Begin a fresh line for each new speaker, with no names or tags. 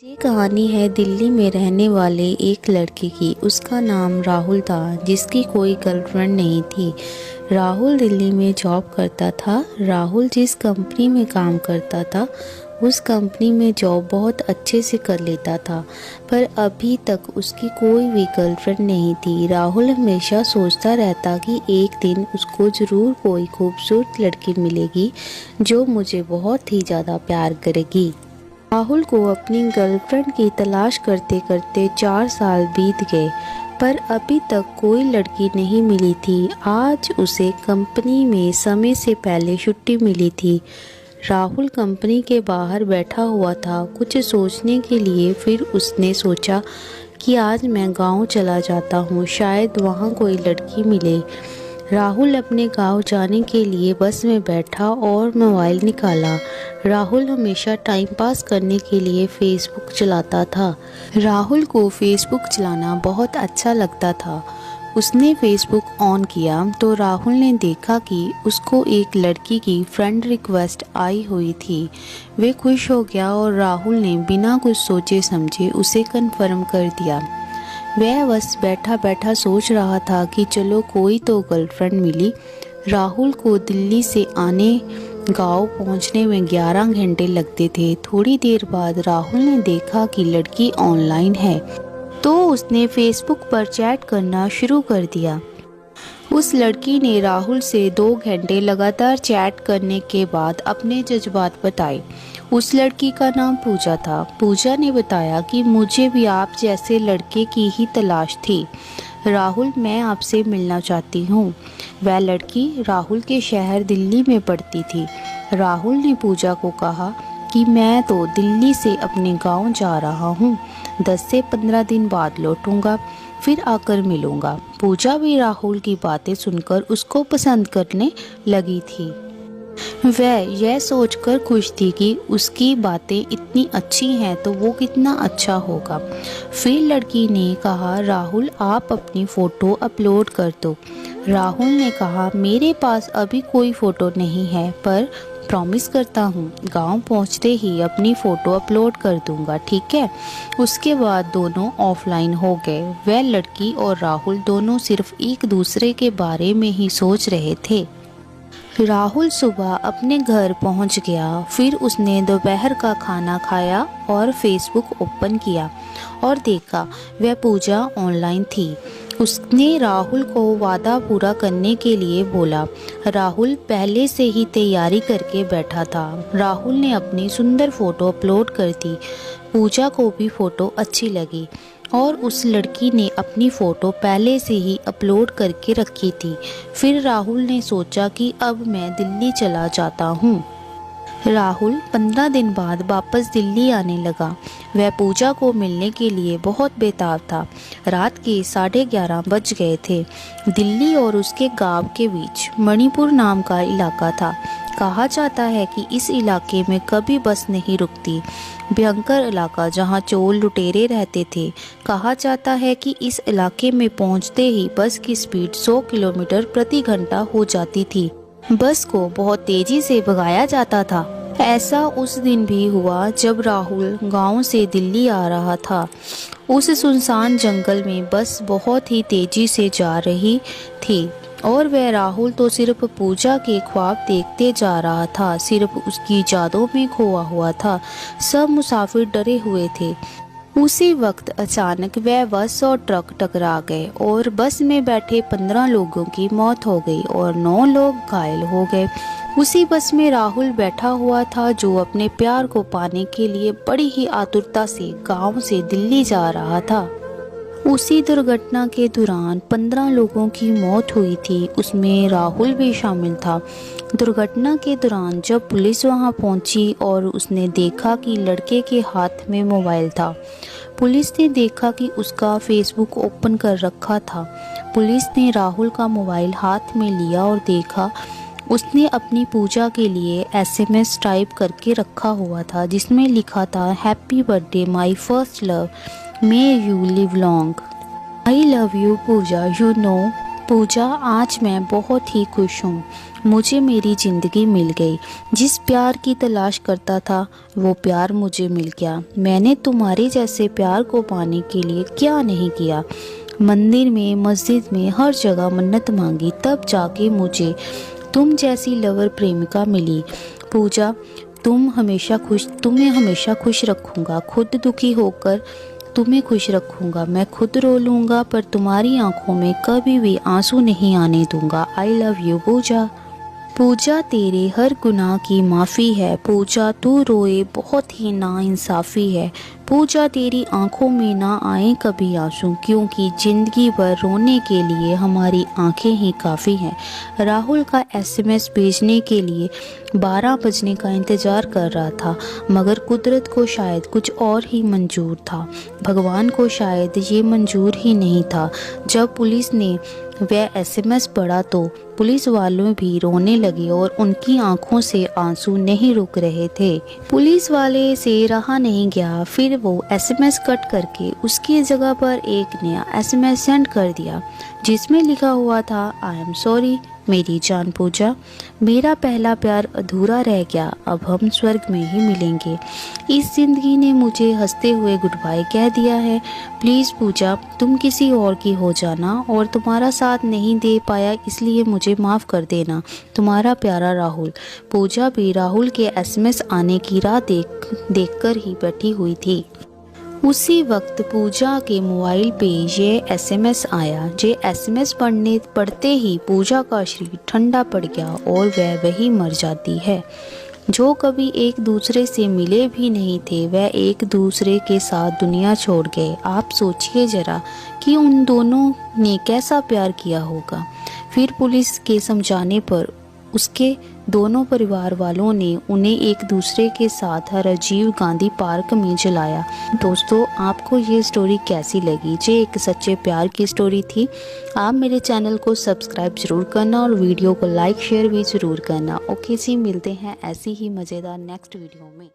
ये कहानी है दिल्ली में रहने वाले एक लड़के की। उसका नाम राहुल था, जिसकी कोई गर्लफ्रेंड नहीं थी। राहुल दिल्ली में जॉब करता था। राहुल जिस कंपनी में काम करता था उस कंपनी में जॉब बहुत अच्छे से कर लेता था, पर अभी तक उसकी कोई भी गर्लफ्रेंड नहीं थी। राहुल हमेशा सोचता रहता कि एक दिन उसको ज़रूर कोई खूबसूरत लड़की मिलेगी जो मुझे बहुत ही ज़्यादा प्यार करेगी। राहुल को अपनी गर्लफ्रेंड की तलाश करते करते 4 साल बीत गए, पर अभी तक कोई लड़की नहीं मिली थी। आज उसे कंपनी में समय से पहले छुट्टी मिली थी। राहुल कंपनी के बाहर बैठा हुआ था कुछ सोचने के लिए। फिर उसने सोचा कि आज मैं गांव चला जाता हूँ, शायद वहाँ कोई लड़की मिले। राहुल अपने गांव जाने के लिए बस में बैठा और मोबाइल निकाला। राहुल हमेशा टाइम पास करने के लिए फेसबुक चलाता था। राहुल को फेसबुक चलाना बहुत अच्छा लगता था। उसने फेसबुक ऑन किया तो राहुल ने देखा कि उसको एक लड़की की फ्रेंड रिक्वेस्ट आई हुई थी। वे खुश हो गया और राहुल ने बिना कुछ सोचे समझे उसे कन्फर्म कर दिया। वह बस बैठा बैठा सोच रहा था कि चलो कोई तो गर्लफ्रेंड मिली। राहुल को दिल्ली से आने गांव पहुंचने में 11 घंटे लगते थे। थोड़ी देर बाद राहुल ने देखा कि लड़की ऑनलाइन है, तो उसने फेसबुक पर चैट करना शुरू कर दिया। उस लड़की ने राहुल से 2 घंटे लगातार चैट करने के बाद अपने जज्बात बताए। उस लड़की का नाम पूजा था। पूजा ने बताया कि मुझे भी आप जैसे लड़के की ही तलाश थी। राहुल, मैं आपसे मिलना चाहती हूँ। वह लड़की राहुल के शहर दिल्ली में पढ़ती थी। राहुल ने पूजा को कहा कि मैं तो दिल्ली से अपने गांव जा रहा हूँ, 10 से 15 दिन बाद लौटूंगा, फिर आकर मिलूंगा। पूजा भी राहुल की बातें सुनकर उसको पसंद करने लगी थी। वह यह सोचकर खुश थी कि उसकी बातें इतनी अच्छी हैं तो वो कितना अच्छा होगा। फिर लड़की ने कहा, राहुल आप अपनी फ़ोटो अपलोड कर दो। राहुल ने कहा, मेरे पास अभी कोई फ़ोटो नहीं है, पर प्रॉमिस करता हूँ गांव पहुँचते ही अपनी फ़ोटो अपलोड कर दूंगा, ठीक है। उसके बाद दोनों ऑफलाइन हो गए। वह लड़की और राहुल दोनों सिर्फ एक दूसरे के बारे में ही सोच रहे थे। राहुल सुबह अपने घर पहुंच गया। फिर उसने दोपहर का खाना खाया और फेसबुक ओपन किया और देखा वह पूजा ऑनलाइन थी। उसने राहुल को वादा पूरा करने के लिए बोला। राहुल पहले से ही तैयारी करके बैठा था। राहुल ने अपनी सुंदर फ़ोटो अपलोड कर दी। पूजा को भी फ़ोटो अच्छी लगी और उस लड़की ने अपनी फ़ोटो पहले से ही अपलोड करके रखी थी। फिर राहुल ने सोचा कि अब मैं दिल्ली चला जाता हूँ। राहुल 15 दिन बाद वापस दिल्ली आने लगा। वह पूजा को मिलने के लिए बहुत बेताब था। रात के 11:30 बज गए थे। दिल्ली और उसके गांव के बीच मणिपुर नाम का इलाका था। कहा जाता है कि इस इलाके में कभी बस नहीं रुकती। भयंकर इलाका जहां चोर लुटेरे रहते थे। कहा जाता है कि इस इलाके में पहुंचते ही बस की स्पीड 100 किलोमीटर प्रति घंटा हो जाती थी। बस को बहुत तेजी से भगाया जाता था। ऐसा उस दिन भी हुआ जब राहुल गांव से दिल्ली आ रहा था। उस सुनसान जंगल में बस बहुत ही तेजी से जा रही थी और वह राहुल तो सिर्फ पूजा के ख्वाब देखते जा रहा था, सिर्फ उसकी यादों में खोया हुआ था। सब मुसाफिर डरे हुए थे। उसी वक्त अचानक वह बस और ट्रक टकरा गए और बस में बैठे 15 लोगों की मौत हो गई और 9 लोग घायल हो गए। उसी बस में राहुल बैठा हुआ था, जो अपने प्यार को पाने के लिए बड़ी ही आतुरता से गांव से दिल्ली जा रहा था। उसी दुर्घटना के दौरान 15 लोगों की मौत हुई थी, उसमें राहुल भी शामिल था। दुर्घटना के दौरान जब पुलिस वहां पहुंची और उसने देखा कि लड़के के हाथ में मोबाइल था। पुलिस ने देखा कि उसका फेसबुक ओपन कर रखा था। पुलिस ने राहुल का मोबाइल हाथ में लिया और देखा उसने अपनी पूजा के लिए SMS टाइप करके रखा हुआ था, जिसमें लिखा था, happy birthday my first love, may you live long, I love you Pooja, you know Pooja, आज मैं बहुत ही खुश हूँ। मुझे मेरी ज़िंदगी मिल गई। जिस प्यार की तलाश करता था वो प्यार मुझे मिल गया। मैंने तुम्हारे जैसे प्यार को पाने के लिए क्या नहीं किया। मंदिर में, मस्जिद में, हर जगह मन्नत मांगी, तब जाके मुझे तुम जैसी लवर प्रेमिका मिली। पूजा, तुम्हें हमेशा खुश रखूँगा। खुद दुखी होकर तुम्हें खुश रखूँगा। मैं खुद रो लूँगा पर तुम्हारी आंखों में कभी भी आंसू नहीं आने दूँगा। आई लव यू पूजा। पूजा, तेरे हर गुनाह की माफ़ी है। पूजा, तू रोए बहुत ही नाइंसाफ़ी है। पूजा, तेरी आंखों में ना आए कभी आंसू, क्योंकि ज़िंदगी भर रोने के लिए हमारी आंखें ही काफ़ी हैं। राहुल का एसएमएस भेजने के लिए 12 बजने का इंतज़ार कर रहा था, मगर कुदरत को शायद कुछ और ही मंजूर था। भगवान को शायद ये मंजूर ही नहीं था। जब पुलिस ने वह एसएमएस पढ़ा तो पुलिस वालों भी रोने लगे और उनकी आंखों से आंसू नहीं रुक रहे थे। पुलिस वाले से रहा नहीं गया, फिर वो एसएमएस कट करके उसकी जगह पर एक नया एसएमएस सेंड कर दिया, जिसमें लिखा हुआ था, आई एम सॉरी मेरी जान पूजा, मेरा पहला प्यार अधूरा रह गया, अब हम स्वर्ग में ही मिलेंगे। इस जिंदगी ने मुझे हंसते हुए गुड बाय कह दिया है। प्लीज़ पूजा, तुम किसी और की हो जाना, और तुम्हारा साथ नहीं दे पाया इसलिए मुझे माफ़ कर देना। तुम्हारा प्यारा राहुल। पूजा भी राहुल के एसएमएस आने की राह देखकर ही बैठी हुई थी। उसी वक्त पूजा के मोबाइल पे ये एसएमएस आया। ये एसएमएस पढ़ते ही पूजा का शरीर ठंडा पड़ गया और वह वही मर जाती है। जो कभी एक दूसरे से मिले भी नहीं थे, वह एक दूसरे के साथ दुनिया छोड़ गए। आप सोचिए जरा कि उन दोनों ने कैसा प्यार किया होगा। फिर पुलिस के समझाने पर उसके दोनों परिवार वालों ने उन्हें एक दूसरे के साथ राजीव गांधी पार्क में जलाया। दोस्तों, आपको ये स्टोरी कैसी लगी? ये एक सच्चे प्यार की स्टोरी थी। आप मेरे चैनल को सब्सक्राइब ज़रूर करना और वीडियो को लाइक शेयर भी ज़रूर करना। ओके जी, मिलते हैं ऐसी ही मज़ेदार नेक्स्ट वीडियो में।